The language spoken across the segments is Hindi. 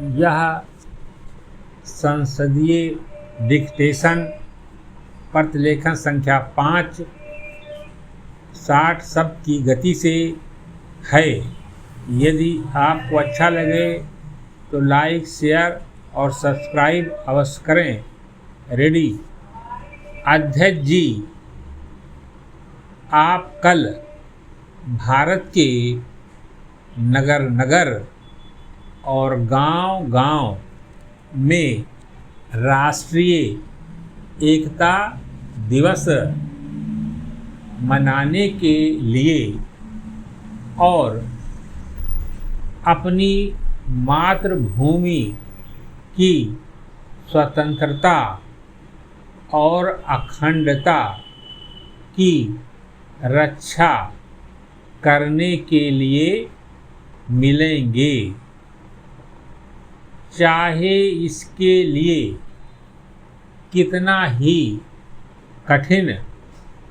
यह संसदीय डिक्टेशन प्रतिलेखन संख्या 5 60 शब्द की गति से है। यदि आपको अच्छा लगे तो लाइक, शेयर और सब्सक्राइब अवश्य करें। रेडी। अध्यक्ष जी, आप कल भारत के नगर नगर और गांव-गांव में राष्ट्रीय एकता दिवस मनाने के लिए और अपनी मातृभूमि की स्वतंत्रता और अखंडता की रक्षा करने के लिए मिलेंगे, चाहे इसके लिए कितना ही कठिन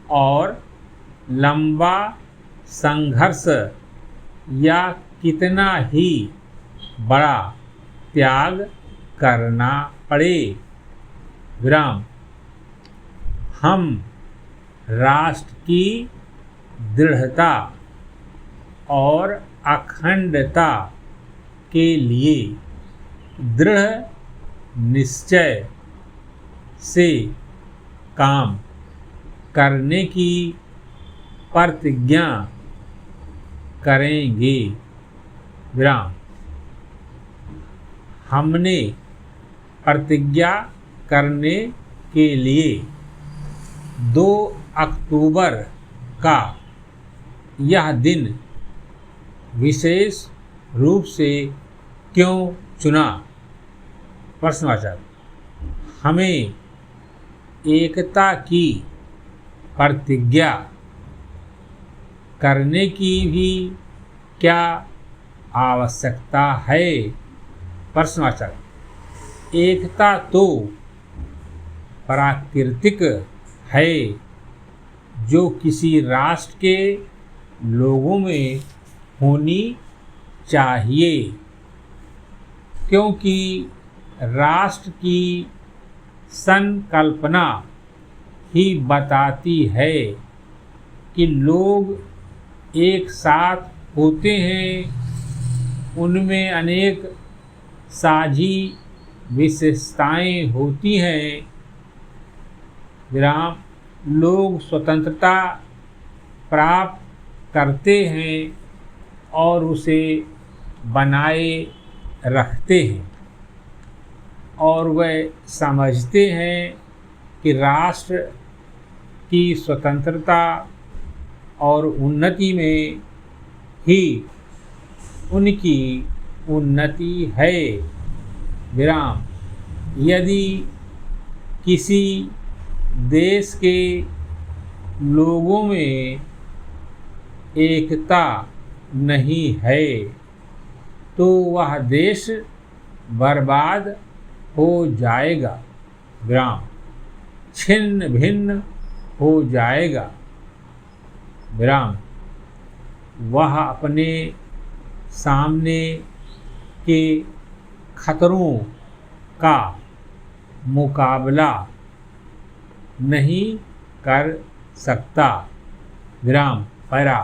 और लंबा संघर्ष या कितना ही बड़ा त्याग करना पड़े। विराम। हम राष्ट्र की दृढ़ता और अखंडता के लिए दृढ़ निश्चय से काम करने की प्रतिज्ञा करेंगे। विराम। हमने प्रतिज्ञा करने के लिए 2 अक्टूबर का यह दिन विशेष रूप से क्यों चुना? प्रश्नवाचक। हमें एकता की प्रतिज्ञा करने की भी क्या आवश्यकता है? प्रश्नवाचक। एकता तो प्राकृतिक है जो किसी राष्ट्र के लोगों में होनी चाहिए, क्योंकि राष्ट्र की संकल्पना ही बताती है कि लोग एक साथ होते हैं। उनमें अनेक साझी विशेषताएं होती हैं। विराम। लोग स्वतंत्रता प्राप्त करते हैं और उसे बनाए रखते हैं, और वह समझते हैं कि राष्ट्र की स्वतंत्रता और उन्नति में ही उनकी उन्नति है। विराम। यदि किसी देश के लोगों में एकता नहीं है तो वह देश बर्बाद हो जाएगा। विराम। छिन्न भिन्न हो जाएगा। विराम। वह अपने सामने के खतरों का मुकाबला नहीं कर सकता। विराम। पैरा।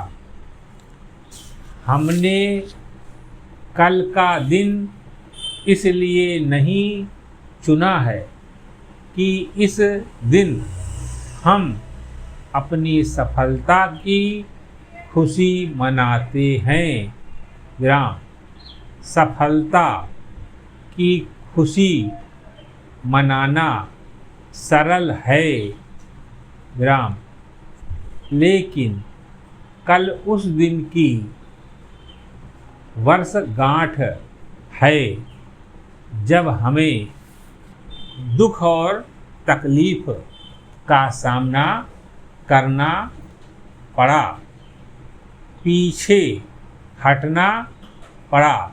हमने कल का दिन इसलिए नहीं चुना है कि इस दिन हम अपनी सफलता की खुशी मनाते हैं। विराम। सफलता की खुशी मनाना सरल है। विराम। लेकिन कल उस दिन की वर्षगांठ है जब हमें दुख और तकलीफ का सामना करना पड़ा, पीछे हटना पड़ा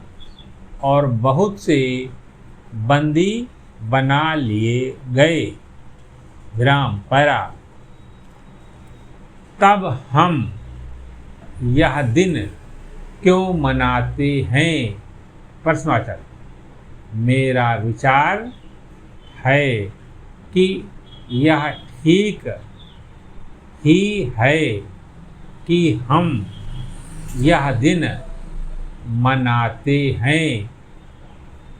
और बहुत से बंदी बना लिए गए। विराम। पैरा। तब हम यह दिन क्यों मनाते हैं? प्रश्नवाचक। मेरा विचार है कि यह ठीक ही है कि हम यह दिन मनाते हैं,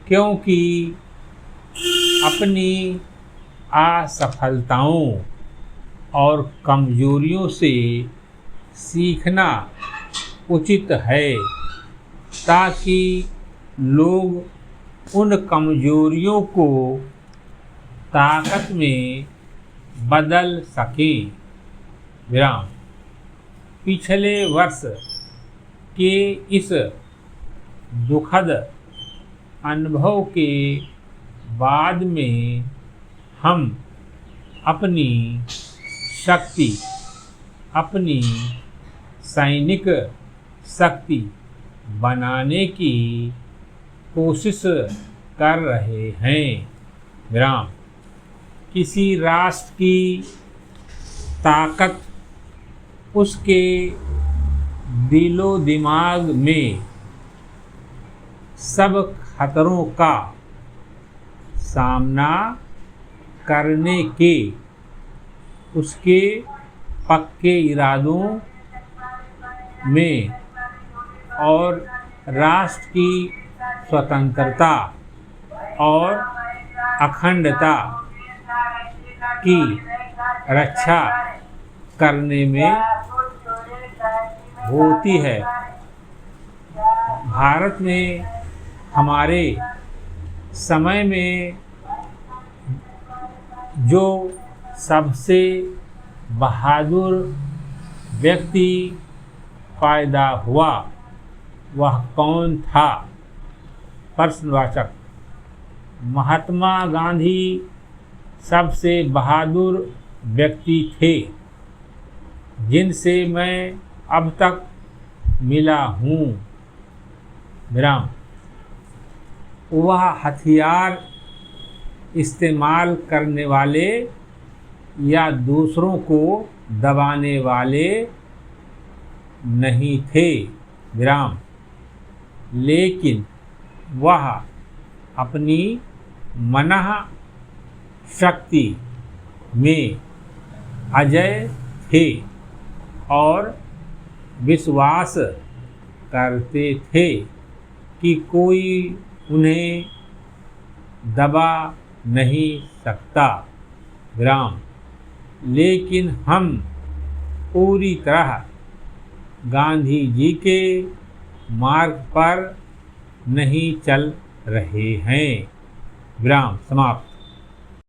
क्योंकि अपनी असफलताओं और कमजोरियों से सीखना उचित है, ताकि लोग उन कमजोरियों को ताकत में बदल सकें। विराम। पिछले वर्ष के इस दुखद अनुभव के बाद में हम अपनी शक्ति, अपनी सैनिक शक्ति बनाने की कोशिश कर रहे हैं। विराम। किसी राष्ट्र की ताकत उसके दिलो दिमाग में सब खतरों का सामना करने के उसके पक्के इरादों में और राष्ट्र की स्वतंत्रता और अखंडता की रक्षा करने में होती है। भारत में हमारे समय में जो सबसे बहादुर व्यक्ति पैदा हुआ वह कौन था? प्रश्नवाचक। महात्मा गांधी सबसे बहादुर व्यक्ति थे जिनसे मैं अब तक मिला हूँ। विराम। वह हथियार इस्तेमाल करने वाले या दूसरों को दबाने वाले नहीं थे। विराम। लेकिन वह अपनी मनः शक्ति में अजेय थे और विश्वास करते थे कि कोई उन्हें दबा नहीं सकता। विराम। लेकिन हम पूरी तरह गांधी जी के मार्ग पर नहीं चल रहे हैं। विराम समाप्त।